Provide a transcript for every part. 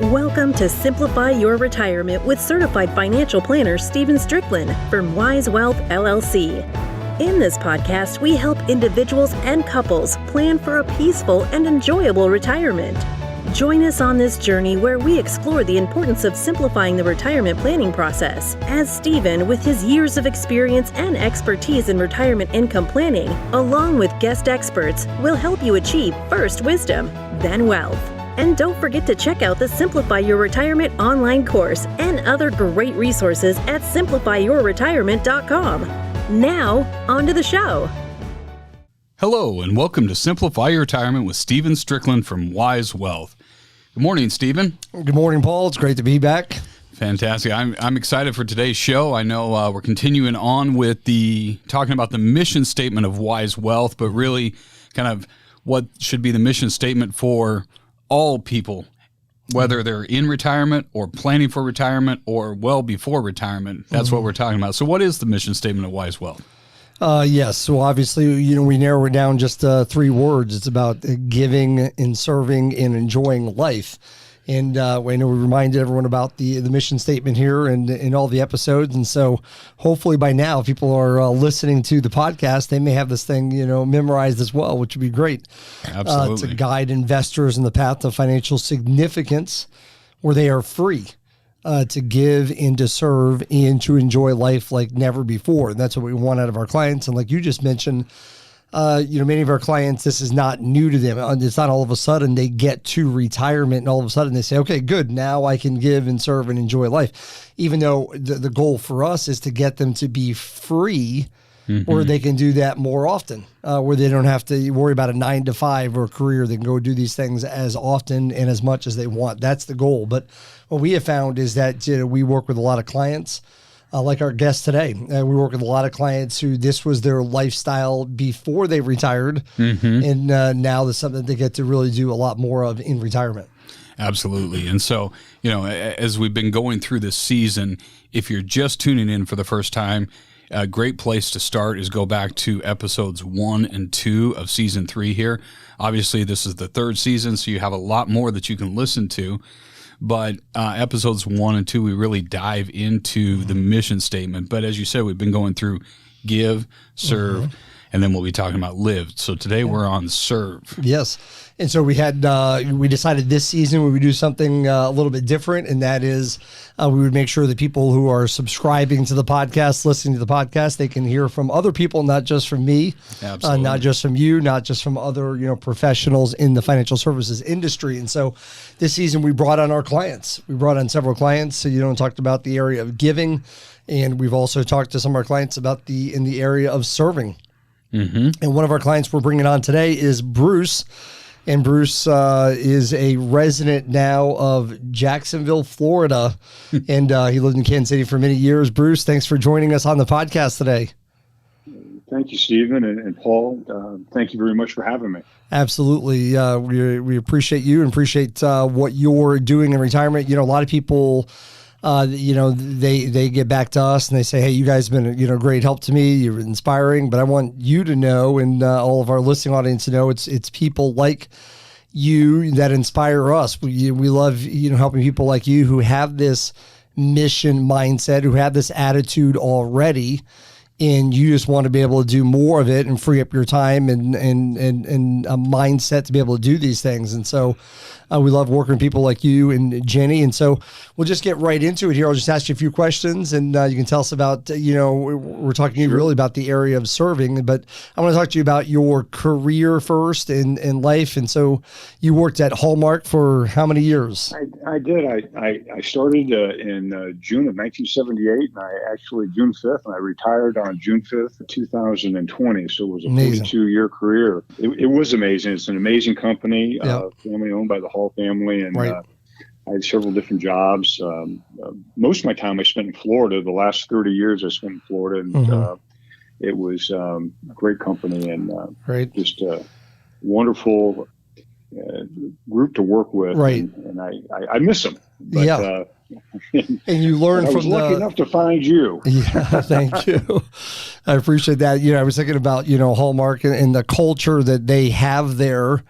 Welcome to Simplify Your Retirement with certified financial planner Stephen Stricklin from Wise Wealth LLC. In this podcast, we help individuals and couples plan for a peaceful and enjoyable retirement. Join us on this journey where we explore the importance of simplifying the retirement planning process, as Stephen, with his years of experience and expertise in retirement income planning, along with guest experts, will help you achieve first wisdom, then wealth. And don't forget to check out the Simplify Your Retirement online course and other great resources at simplifyyourretirement.com. Now, on to the show. Hello, and welcome to Simplify Your Retirement with Stephen Stricklin from Wise Wealth. Good morning, Stephen. Good morning, Paul. It's great to be back. Fantastic. I'm excited for today's show. I know we're continuing on with talking about the mission statement of Wise Wealth, but really kind of what should be the mission statement for all people, whether they're in retirement or planning for retirement or well before retirement. That's what we're talking about. So what is the mission statement of Wise Wealth? Yes. So obviously, we narrow it down just 3 words. It's about giving and serving and enjoying life. And I know we reminded everyone about the mission statement here and in all the episodes. And so hopefully by now, if people are listening to the podcast, they may have this thing, memorized as well, which would be great. Absolutely. To guide investors in the path of financial significance where they are free to give and to serve and to enjoy life like never before. And that's what we want out of our clients. And like you just mentioned, many of our clients, this is not new to them. It's not all of a sudden they get to retirement and all of a sudden they say, okay, good, now I can give and serve and enjoy life. Even though the goal for us is to get them to be free where they can do that more often, where they don't have to worry about a 9-to-5 or a career. They can go do these things as often and as much as they want. That's the goal. But what we have found is that we work with a lot of clients, like our guest today. We work with a lot of clients who this was their lifestyle before they retired, and now there's something they get to really do a lot more of in retirement. Absolutely. And so, as we've been going through this season, if you're just tuning in for the first time, a great place to start is go back to episodes 1 and 2 of season 3 here. Obviously, this is the 3rd season, so you have a lot more that you can listen to. But episodes 1 and 2, we really dive into the mission statement. But as you said, we've been going through give, serve, and then we'll be talking about live. So today we're on serve. Yes. And so we decided this season we would do something a little bit different, and that is we would make sure that people who are subscribing to the podcast, listening to the podcast, they can hear from other people, not just from me, not just from you, not just from other professionals in the financial services industry. And so this season we brought on our clients. We brought on several clients. So talked about the area of giving, and we've also talked to some of our clients about in the area of serving. And one of our clients we're bringing on today is Bruce. And Bruce is a resident now of Jacksonville, Florida, and he lived in Kansas City for many years. Bruce, thanks for joining us on the podcast today. Thank you, Stephen and Paul. Thank you very much for having me. Absolutely. We appreciate you and appreciate what you're doing in retirement. A lot of people they get back to us and they say, hey, you guys have been a great help to me. You're inspiring, but I want you to know, and all of our listening audience to know, it's people like you that inspire us. We love, helping people like you who have this mission mindset, who have this attitude already, and you just want to be able to do more of it and free up your time and a mindset to be able to do these things. And so we love working with people like you and Jenny. And so we'll just get right into it here. I'll just ask you a few questions and you can tell us about, we're talking really about the area of serving, but I want to talk to you about your career first in life. And so you worked at Hallmark for how many years? I did. I started in June of 1978, and I actually, June 5th, and I retired on June 5th, 2020. So it was a 42-year career. It was amazing. It's an amazing company, family owned by the Hall family, and I had several different jobs. Most of my time I spent in Florida. The last 30 years I spent in Florida, and it was a great company and just a wonderful group to work with. And I miss them. But, and you learn I from was lucky enough to find you. Yeah, thank you. I appreciate that. I was thinking about, Hallmark and the culture that they have there.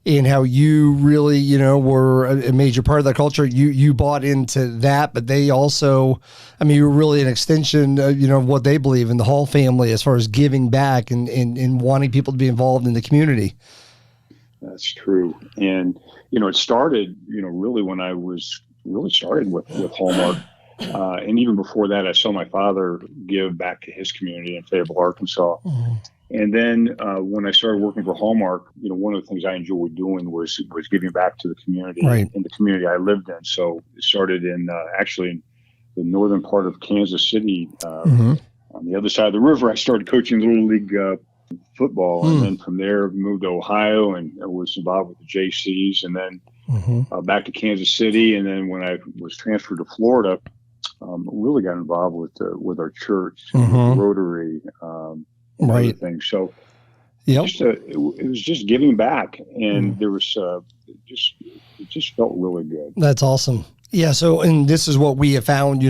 and how you really, were a major part of that culture. You bought into that, but they also, you were really an extension, of what they believe in the Hall family as far as giving back and wanting people to be involved in the community. That's true. And, it started, really when I was really started with Hallmark. And even before that, I saw my father give back to his community in Fayetteville, Arkansas. Mm-hmm. And then when I started working for Hallmark, one of the things I enjoyed doing was giving back to the community, right, in the community I lived in. So it started in actually in the northern part of Kansas City, mm-hmm. on the other side of the river. I started coaching Little League football, and then from there moved to Ohio and was involved with the JCs, and then mm-hmm. Back to Kansas City. And then when I was transferred to Florida, really got involved with our church, mm-hmm. Rotary, right, things. So yep. It was just giving back, and there was it just felt really good. That's awesome. Yeah. So, and this is what we have found,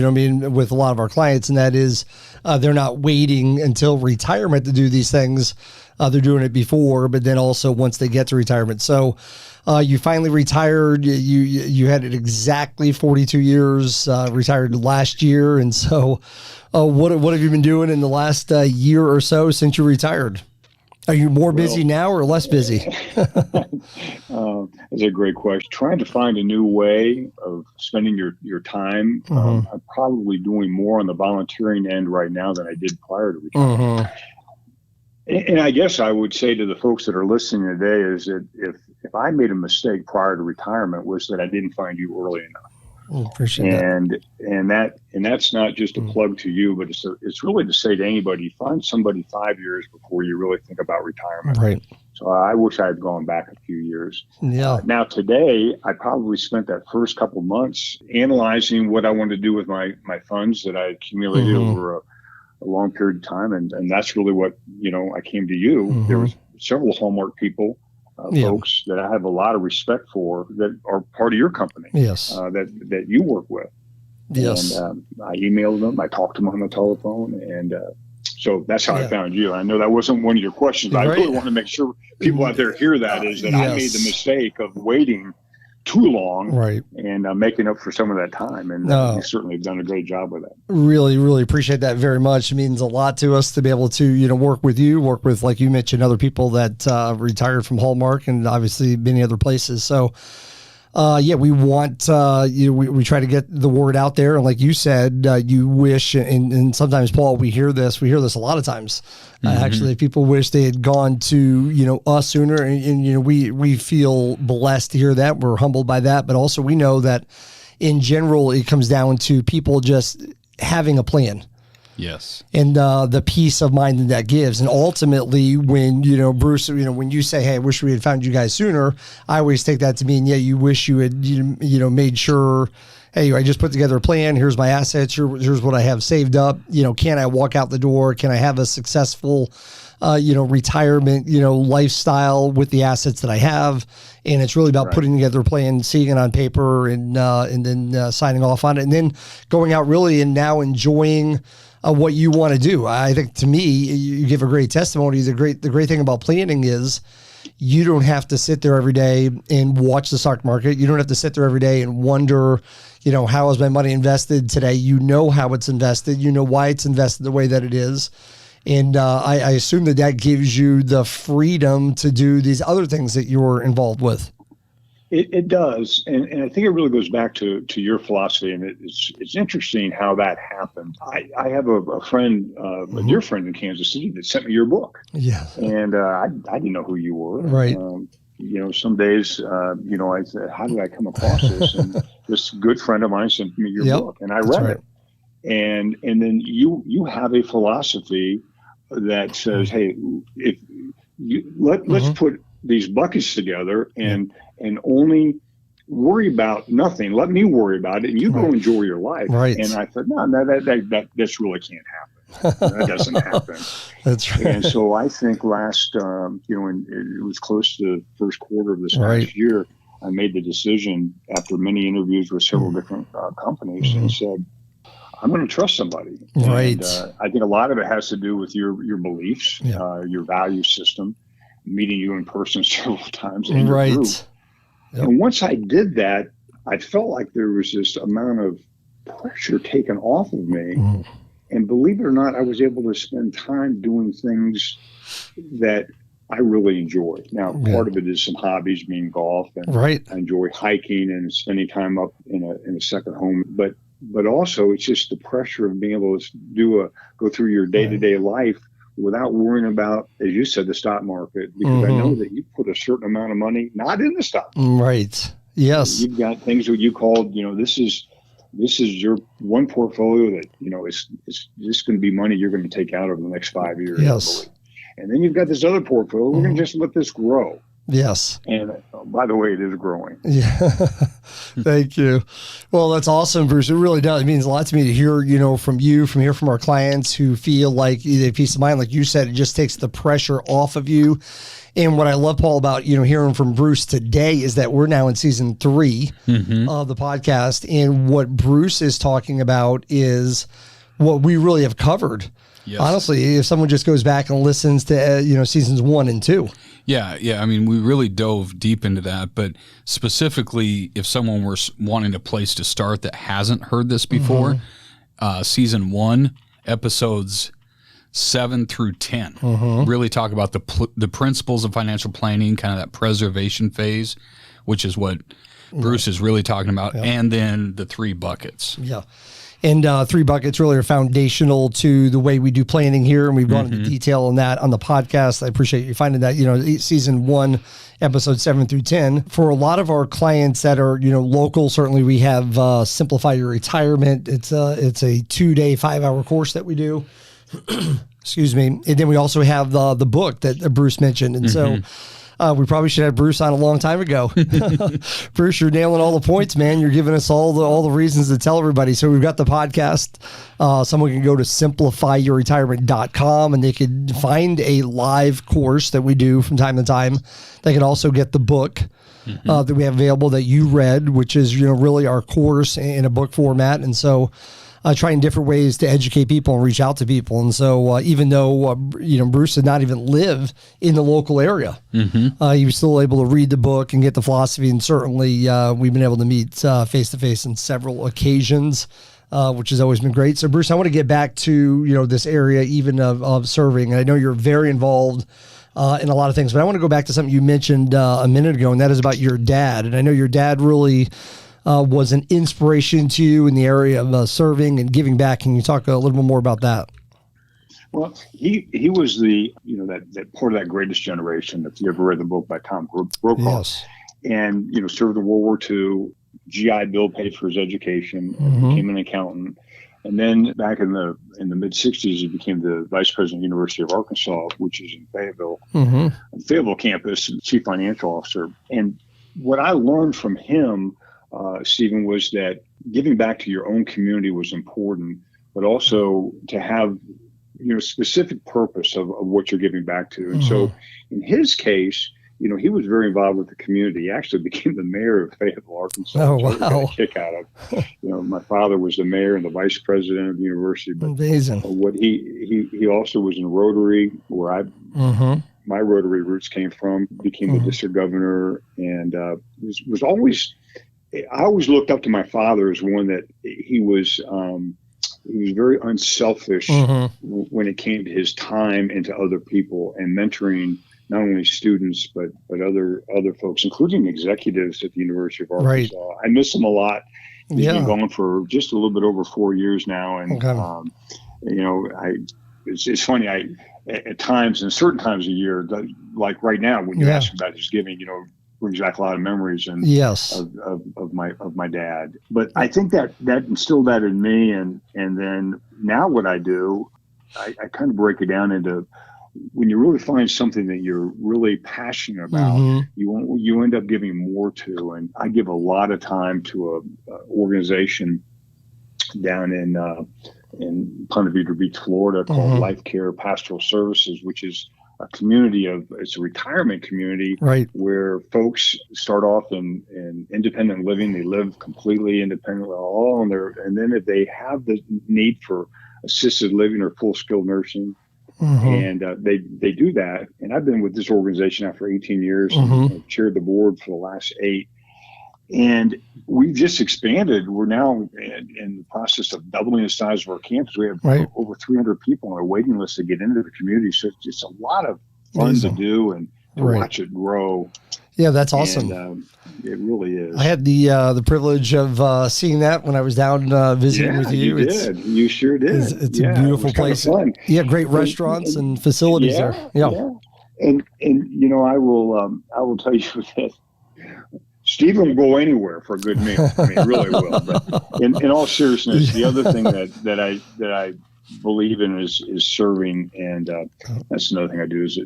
with a lot of our clients, and that is they're not waiting until retirement to do these things. They're doing it before, but then also once they get to retirement. So you finally retired. You had it exactly 42 years, retired last year. And so what have you been doing in the last year or so since you retired? Are you more busy now or less busy? That's a great question. Trying to find a new way of spending your time. Mm-hmm. I'm probably doing more on the volunteering end right now than I did prior to retirement. Mm-hmm. And I guess I would say to the folks that are listening today is that if I made a mistake prior to retirement, was that I didn't find you early enough. Appreciate that. And that's not just a plug to you, but it's really to say to anybody, find somebody 5 years before you really think about retirement. Right. So I wish I had gone back a few years. Yeah. Now today, I probably spent that first couple months analyzing what I wanted to do with my funds that I accumulated mm-hmm. over a long period of time, and that's really what I came to you. Mm-hmm. There was several Hallmark people. Folks that I have a lot of respect for that are part of your company. Yes. That you work with. Yes. And I emailed them. I talked to them on the telephone. And so that's how I found you. I know that wasn't one of your questions. But I really want to make sure people out there hear that is that I made the mistake of waiting too long, right, and making up for some of that time. And you certainly have done a great job with that. Really, really appreciate that very much. It means a lot to us to be able to, work with you, like you mentioned, other people that retired from Hallmark and obviously many other places. So, we want, we try to get the word out there. And like you said, you wish, and sometimes, Paul, we hear this a lot of times. Mm-hmm. Actually, people wish they had gone to, us sooner. And we feel blessed to hear that. We're humbled by that. But also we know that in general, it comes down to people just having a plan. Yes. And the peace of mind that gives. And ultimately, when, Bruce, when you say, hey, I wish we had found you guys sooner, I always take that to mean, you wish you had, made sure, hey, I just put together a plan. Here's my assets. Here's what I have saved up. Can I walk out the door? Can I have a successful, retirement, lifestyle with the assets that I have? And it's really about putting together a plan, seeing it on paper, and then signing off on it, and then going out really and now enjoying what you want to do. I think, to me, you give a great testimony. The great thing about planning is you don't have to sit there every day and watch the stock market. You don't have to sit there every day and wonder, how is my money invested today? You know how it's invested. You know why it's invested the way that it is. And I assume that gives you the freedom to do these other things that you're involved with. It does, and I think it really goes back to your philosophy, and it's interesting how that happened. I have a friend, a dear friend in Kansas City that sent me your book. Yeah, and I didn't know who you were. Right. Some days, I said, how did I come across this? And this good friend of mine sent me your book, and I read it. And then you have a philosophy that says, hey, if let's put these buckets together and only worry about nothing. Let me worry about it, and you go enjoy your life. Right. And I thought, no, that this really can't happen. That doesn't happen. That's right. And so I think last, and it was close to the first quarter of this last year, I made the decision after many interviews with several different companies and said, I'm going to trust somebody. Right. And, I think a lot of it has to do with your beliefs, your value system. meeting you in person several times in your Right. group. Yep. And once I did that, I felt like there was this amount of pressure taken off of me. And believe it or not, I was able to spend time doing things that I really enjoy. Now, part of it is some hobbies, being golf, and Right. I enjoy hiking and spending time up in a second home. But also, it's just the pressure of being able to go through your day-to-day life without worrying about, as you said, the stock market, because I know that you put a certain amount of money not in the stock market. Right. Yes. You've got things that you called, this is your one portfolio that, it's just going to be money you're going to take out over the next 5 years. Yes. And then you've got this other portfolio. We're going to just let this grow. Yes. And by the way, it is growing. Yeah. Thank you. Well, that's awesome, Bruce. It really does. It means a lot to me to hear, from you, from our clients who feel like they have peace of mind. Like you said, it just takes the pressure off of you. And what I love, Paul, about, hearing from Bruce today is that we're now in season 3 of the podcast. And what Bruce is talking about is what we really have covered. Yes. Honestly, if someone just goes back and listens to, seasons 1 and 2. Yeah. I mean, we really dove deep into that, but specifically, if someone were wanting a place to start that hasn't heard this before, season 1, episodes 7 through 10, really talk about the principles of financial planning, kind of that preservation phase, which is what Bruce is really talking about, and then the 3 buckets. Yeah. And 3 buckets really are foundational to the way we do planning here. And we've gone into detail on that on the podcast. I appreciate you finding that, season 1, episode 7 through 10. For a lot of our clients that are, local, certainly we have Simplify Your Retirement. It's a 2-day, 5-hour course that we do. Excuse me. And then we also have the book that Bruce mentioned. And so we probably should have Bruce on a long time ago. Bruce, you're nailing all the points, man. You're giving us all the reasons to tell everybody. So we've got the podcast. Someone can go to simplifyyourretirement.com and they can find a live course that we do from time to time. They can also get the book that we have available that you read, which is, really our course in a book format. And so trying different ways to educate people and reach out to people. And so even though, Bruce did not even live in the local area, he was still able to read the book and get the philosophy. And certainly we've been able to meet face-to-face on several occasions, which has always been great. So Bruce, I want to get back to, this area even of serving. And I know you're very involved in a lot of things, but I want to go back to something you mentioned a minute ago, and that is about your dad. And I know your dad really was an inspiration to you in the area of serving and giving back. Can you talk a little bit more about that? Well, he was the, that part of that greatest generation. If you ever read the book by Tom Brokaw, yes. And, served in World War II, GI Bill paid for his education, became an accountant. And then back in the mid 60s, he became the vice president of the University of Arkansas, which is in Fayetteville, on the Fayetteville campus, chief financial officer. And what I learned from him, Stephen, was that giving back to your own community was important, but also to have, specific purpose of what you're giving back to. And so in his case, he was very involved with the community. He actually became the mayor of Fayetteville, Arkansas. Oh, wow. wow. A kick out of. My father was the mayor and the vice president of the university. But amazing. What he also was in Rotary, where my Rotary roots came from, became the district governor, and was always. I always looked up to my father as one that he was very unselfish when it came to his time and to other people and mentoring not only students but other folks, including executives at the University of Arkansas. Right. I miss him a lot. He's been gone for just a little bit over 4 years now, and it's funny. I at times and certain times a year, like right now, when you ask about his giving, brings back a lot of memories and of my dad. But I think that instilled that in me, and then now what I do, I kind of break it down into when you really find something that you're really passionate about, you end up giving more to. And I give a lot of time to a organization down in Ponte Vedra Beach, Florida, called Life Care Pastoral Services, which is a community it's a retirement community, right, where folks start off in independent living. They live completely independently, and then if they have the need for assisted living or full skilled nursing, And they do that. And I've been with this organization now for 18 years and I've chaired the board for the last 8. And we've just expanded. We're now in the process of doubling the size of our campus. We have over 300 people on a waiting list to get into the community. So it's just a lot of fun to do and to watch it grow. Yeah, that's awesome. And, it really is. I had the privilege of seeing that when I was down visiting with you. You sure did. It's a beautiful place. Fun. Yeah, great restaurants and facilities there. Yeah. And I will tell you that Stephen will go anywhere for a good meal. I mean, really will. But in all seriousness, the other thing that I believe in is serving, and that's another thing I do is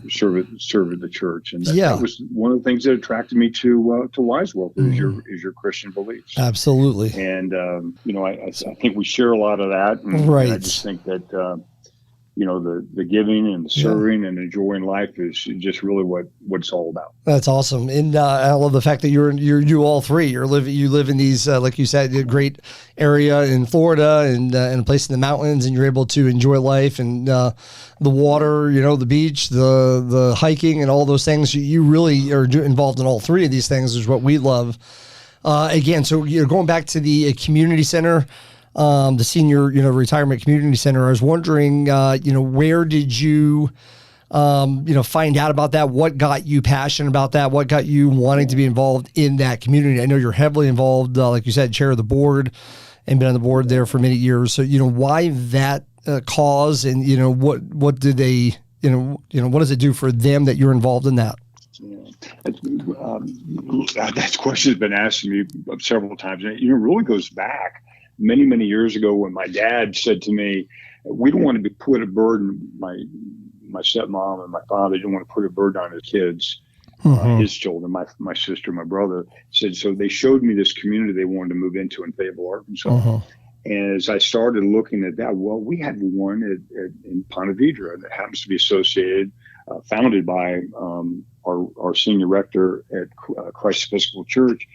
serve at the church, and that was one of the things that attracted me to Wise Wealth is your Christian beliefs. Absolutely. And I think we share a lot of that, and I just think that the giving and the serving and enjoying life is just really what it's all about. That's awesome. And I love the fact that you do all three. You live in these, like you said, a great area in Florida and a place in the mountains, and you're able to enjoy life and the water, the beach, the hiking and all those things. You really are involved in all three of these things, is what we love. Again, so you're going back to the community center, the senior, retirement community center. I was wondering, where did you, find out about that? What got you passionate about that? What got you wanting to be involved in that community? I know you're heavily involved, like you said, chair of the board, and been on the board there for many years. So, why that cause, and what do they, what does it do for them that you're involved in that? That question has been asked to me several times, and it really goes back many, many years ago when my dad said to me, we don't want to put a burden, my stepmom and my father didn't want to put a burden on his kids, his children, my sister, my brother. Said, so they showed me this community they wanted to move into in Fayetteville, Arkansas. And as I started looking at that, well, we had one in Ponte Vedra that happens to be associated, founded by our senior rector at Christ Episcopal Church.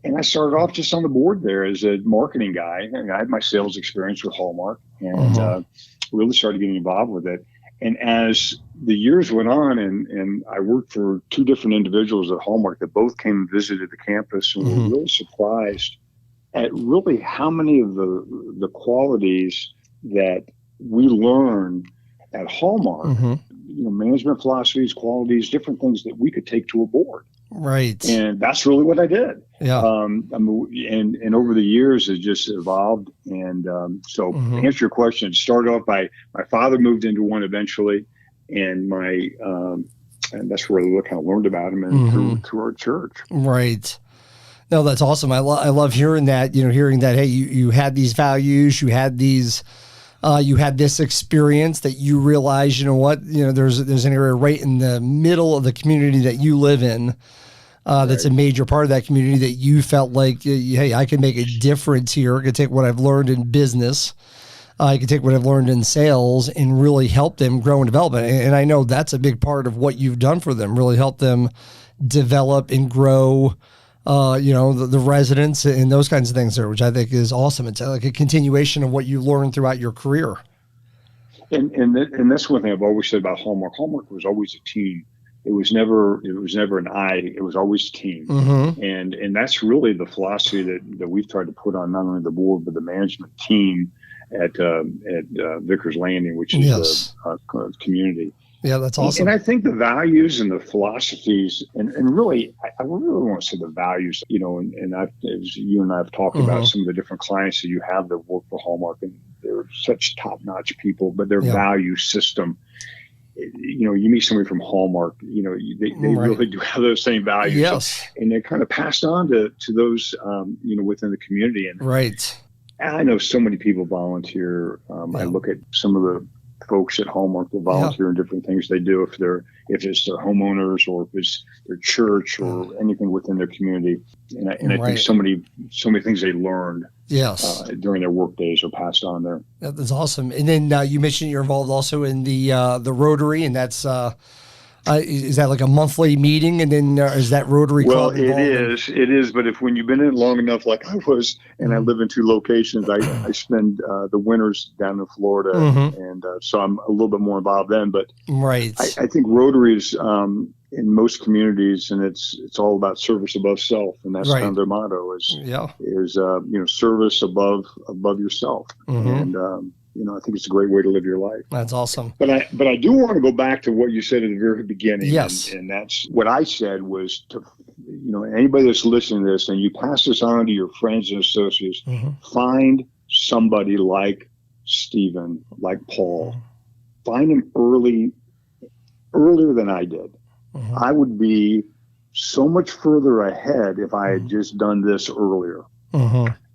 And I started off just on the board there as a marketing guy. And I had my sales experience with Hallmark and really started getting involved with it. And as the years went on, and I worked for 2 different individuals at Hallmark that both came and visited the campus, and were really surprised at really how many of the qualities that we learn at Hallmark, management philosophies, qualities, different things that we could take to a board. Right. And that's really what I did. Yeah. And over the years it just evolved. And so to answer your question, it started off by my father moved into one eventually, and and that's where I kind of learned about him and through our church. Right. No, that's awesome. I love hearing that, hearing that, hey, you had these values, you had these, you had this experience that you realize, there's an area right in the middle of the community that you live in, that's a major part of that community that you felt like, hey, I can make a difference here. I can take what I've learned in business. I can take what I've learned in sales and really help them grow and develop. And I know that's a big part of what you've done for them, really help them develop and grow, the residents and those kinds of things there, which I think is awesome. It's like a continuation of what you learned throughout your career. And that's one thing I've always said about Hallmark. Hallmark was always a team. It was never an I, it was always a team. And that's really the philosophy that we've tried to put on not only the board, but the management team at Vickers Landing, which is a community. Yeah, that's awesome. And I think the values and the philosophies, and really, I really want to say the values, and as you and I have talked about some of the different clients that you have that work for Hallmark, and they're such top-notch people, but their value system, you meet somebody from Hallmark, they really do have those same values. Yes. And they're kind of passed on to those, within the community. And I know so many people volunteer. I look at some of the folks at Hallmark that volunteer in different things they do, if it's their homeowners or if it's their church or anything within their community. And I think so many things they learned during their work days are passed on there. That's awesome. And then you mentioned you're involved also in the Rotary, and that's Is that like a monthly meeting, and then is that Rotary Club involved? It is. But when you've been in it long enough, like I was, and I live in 2 locations, I spend the winters down in Florida, and so I'm a little bit more involved then. But right, I think Rotary is in most communities, and it's all about service above self, and that's kind of their motto is service above yourself, and I think it's a great way to live your life. That's awesome. But I do want to go back to what you said at the very beginning. Yes. And that's what I said was to, anybody that's listening to this, and you pass this on to your friends and associates, find somebody like Stephen, like Paul. Find him earlier than I did. I would be so much further ahead if I had just done this earlier.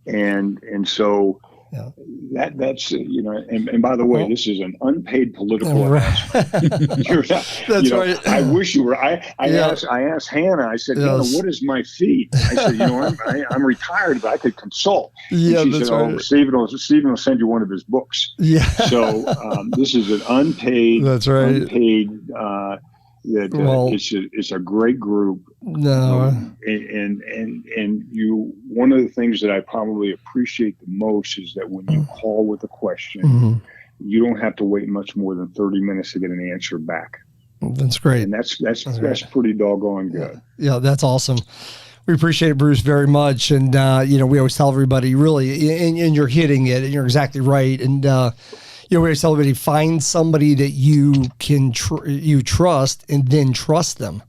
And so that's and by the way, this is an unpaid political announcement. Right. I wish you were. I asked Hannah. I said, Hannah, what is my fee? I said, I'm retired, but I could consult. Yeah, and she said, right. Stephen will send you one of his books. Yeah. So this is an unpaid. That's right. Unpaid. It's a great group. No. And you, one of the things that I probably appreciate the most is that when you call with a question, you don't have to wait much more than 30 minutes to get an answer back. That's great. And that's pretty doggone good. Yeah, that's awesome. We appreciate it, Bruce, very much. And, we always tell everybody, really, and you're hitting it, and you're exactly right. And, we always tell everybody, find somebody that you can you trust, and then trust them.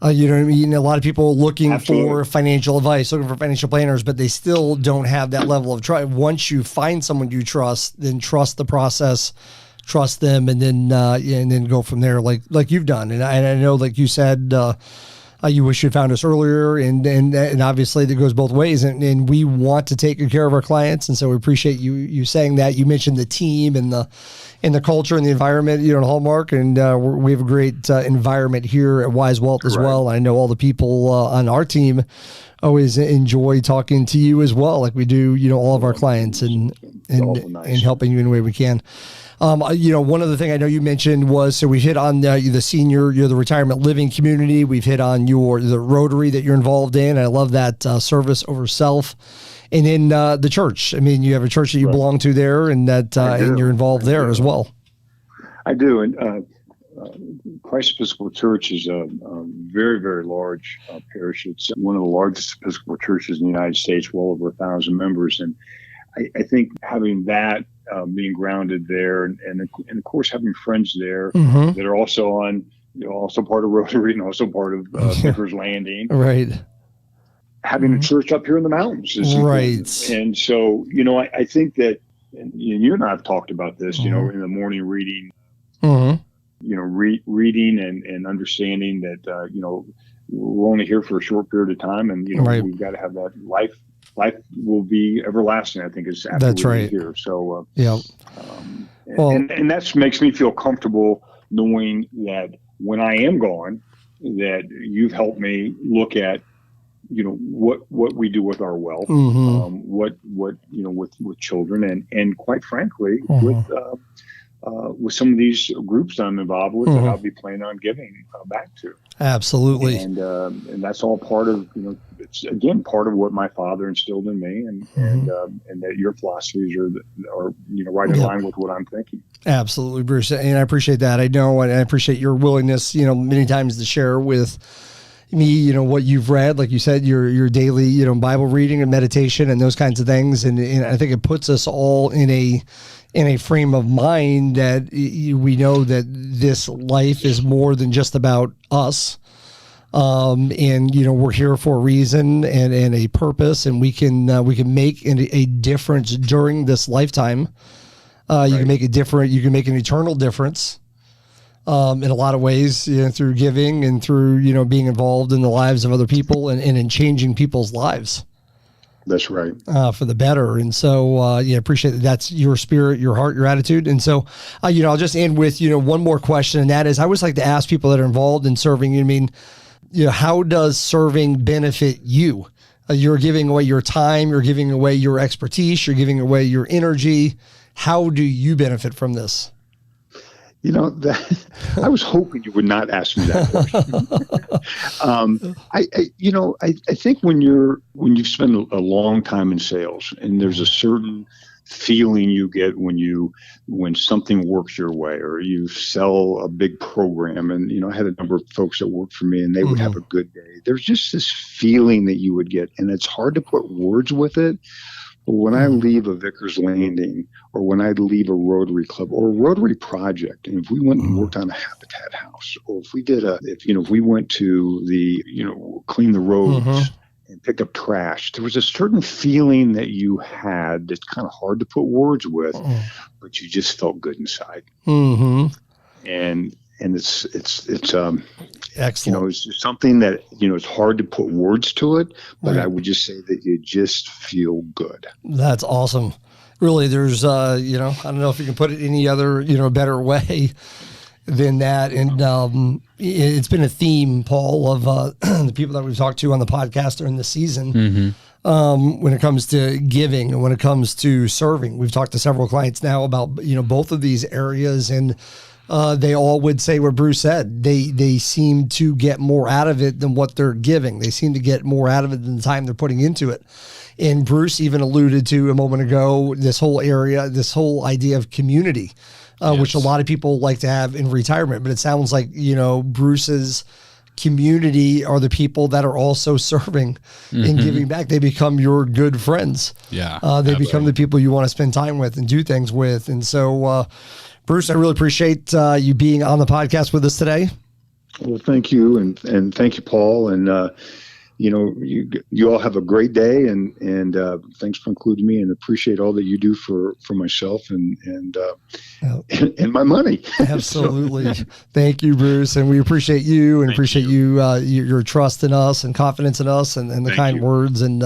You know what I mean? A lot of people are looking for financial advice, looking for financial planners, but they still don't have that level of trust. Once you find someone you trust, then trust the process, trust them, and then go from there, like you've done. And I know, like you said, you wish you found us earlier, and obviously that goes both ways. And we want to take good care of our clients, and so we appreciate you saying that. You mentioned the team and the culture and the environment, at Hallmark, and we have a great environment here at Wise Wealth as well. I know all the people on our team always enjoy talking to you as well, like we do, all of our clients, and helping you in the way we can. One other thing I know you mentioned was, so we hit on the senior, the retirement living community. We've hit on the Rotary that you're involved in. I love that service over self. And in the church, I mean, you have a church that you belong to there, and that and you're involved there as well. I do. And Christ Episcopal Church is a very, very large parish. It's one of the largest Episcopal churches in the United States, well over 1,000 members. And I think having that, being grounded there, and of course having friends there that are also on, also part of Rotary and also part of Vickers Landing. Right. Having a church up here in the mountains is important. And so, I think that, and you and I have talked about this, in the morning reading, reading and understanding that, we're only here for a short period of time, and, we've got to have that life will be everlasting, I think, is absolutely here. So, and that makes me feel comfortable knowing that when I am gone, that you've helped me look at, what we do with our wealth, what with children, and quite frankly, with some of these groups that I'm involved with, that I'll be planning on giving back to. Absolutely. And that's all part of, it's again part of what my father instilled in me, and that your philosophies are right in line with what I'm thinking. Absolutely, Bruce, and I appreciate that. I know, and I appreciate your willingness, many times to share with me, what you've read, like you said, your daily, Bible reading and meditation and those kinds of things, and I think it puts us all in a frame of mind that we know that this life is more than just about us. And we're here for a reason and a purpose, and we can make a difference during this lifetime. You can make you can make an eternal difference, in a lot of ways, through giving and through, being involved in the lives of other people and in changing people's lives. That's right. For the better. And so, appreciate that. That's your spirit, your heart, your attitude. And so, I'll just end with, one more question. And that is, I always like to ask people that are involved in serving, how does serving benefit you? You're giving away your time, you're giving away your expertise, you're giving away your energy. How do you benefit from this? That I was hoping you would not ask me that question. I think when you've spent a long time in sales, and there's a certain feeling you get when something works your way, or you sell a big program. And I had a number of folks that worked for me, and they would have a good day. There's just this feeling that you would get, and it's hard to put words with it. But when I leave a Vickers Landing, or when I leave a Rotary Club or a Rotary project, and if we went and worked on a Habitat house, or if we went to clean the roads and pick up trash, there was a certain feeling that you had that's kind of hard to put words with, but you just felt good inside. And it's excellent. It's just something that, it's hard to put words to it, but I would just say that you just feel good. That's awesome. Really, there's, I don't know if you can put it any other, better way than that. And it's been a theme, Paul, of the people that we've talked to on the podcast during the season. When it comes to giving and when it comes to serving. We've talked to several clients now about, both of these areas, and they all would say what Bruce said. They seem to get more out of it than what they're giving. They seem to get more out of it than the time they're putting into it. And Bruce even alluded to a moment ago, this whole idea of community, which a lot of people like to have in retirement. But it sounds like, Bruce's community are the people that are also serving and giving back. They become your good friends. Yeah. They become the people you want to spend time with and do things with. And so, Bruce, I really appreciate you being on the podcast with us today. Well, thank you. And thank you, Paul. And, you all have a great day, and thanks for including me, and appreciate all that you do for myself and my money. Absolutely. Thank you, Bruce. And we appreciate you, and appreciate you, your trust in us and confidence in us, and the kind words, and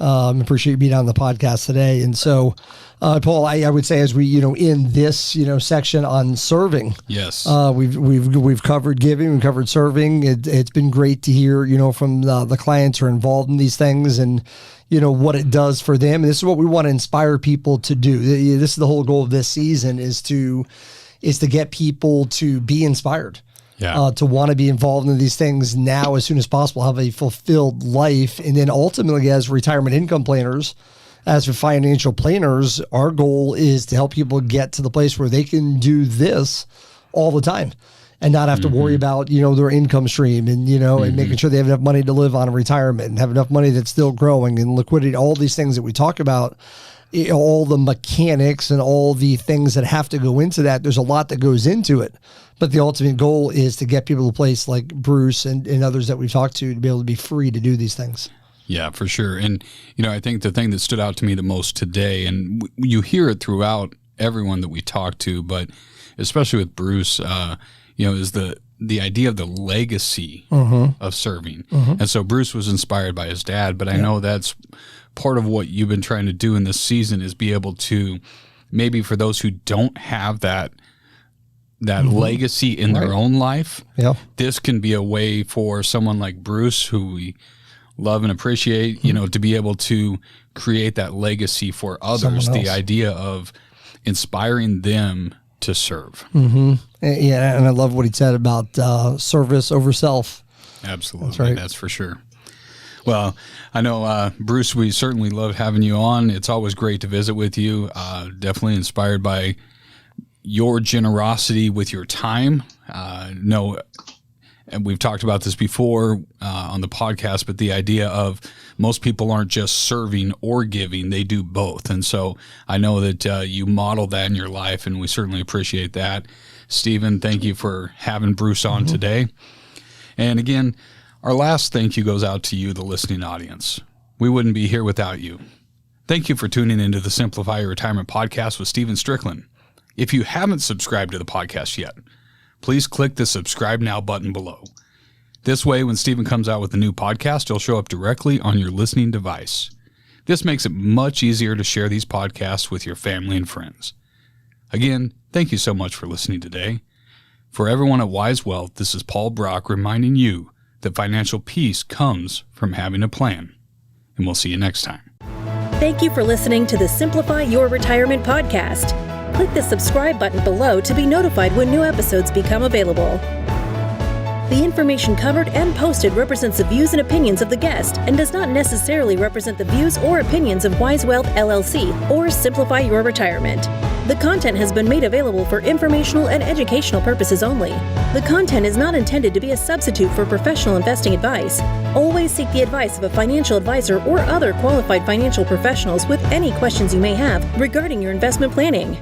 appreciate you being on the podcast today. And so, Paul, I would say, as we, in this, section on serving, yes, we've covered giving, we've covered serving. It's been great to hear, from the clients who are involved in these things, and, what it does for them. And this is what we want to inspire people to do. This is the whole goal of this season, is to get people to be inspired. To want to be involved in these things now as soon as possible, have a fulfilled life. And then ultimately, as retirement income planners, as for financial planners, our goal is to help people get to the place where they can do this all the time and not have to worry about, their income stream, and, and making sure they have enough money to live on in retirement, and have enough money that's still growing, and liquidity, all these things that we talk about, all the mechanics and all the things that have to go into that. There's a lot that goes into it. But the ultimate goal is to get people to a place like Bruce and others that we've talked to be able to be free to do these things. Yeah, for sure. And, I think the thing that stood out to me the most today, and you hear it throughout everyone that we talk to, but especially with Bruce, is the idea of the legacy of serving. And so Bruce was inspired by his dad, but I know that's part of what you've been trying to do in this season, is be able to, maybe for those who don't have that legacy in their own life, this can be a way for someone like Bruce, who we love and appreciate, to be able to create that legacy for others. The idea of inspiring them to serve. Yeah, and I love what he said about service over self. Absolutely. That's right. That's for sure. Well, I know, Bruce, we certainly love having you on. It's always great to visit with you. Definitely inspired by your generosity with your time. And we've talked about this before on the podcast, but the idea of most people aren't just serving or giving, they do both. And so I know that you model that in your life, and we certainly appreciate that. Stephen, thank you for having Bruce on today. And again, our last thank you goes out to you, the listening audience. We wouldn't be here without you. Thank you for tuning into the Simplify Your Retirement podcast with Stephen Stricklin. If you haven't subscribed to the podcast yet, please click the subscribe now button below. This way, when Stephen comes out with a new podcast, it'll show up directly on your listening device. This makes it much easier to share these podcasts with your family and friends. Again, thank you so much for listening today. For everyone at Wise Wealth, this is Paul Brock reminding you that financial peace comes from having a plan. And we'll see you next time. Thank you for listening to the Simplify Your Retirement podcast. Click the subscribe button below to be notified when new episodes become available. The information covered and posted represents the views and opinions of the guest and does not necessarily represent the views or opinions of Wise Wealth LLC or Simplify Your Retirement. The content has been made available for informational and educational purposes only. The content is not intended to be a substitute for professional investing advice. Always seek the advice of a financial advisor or other qualified financial professionals with any questions you may have regarding your investment planning.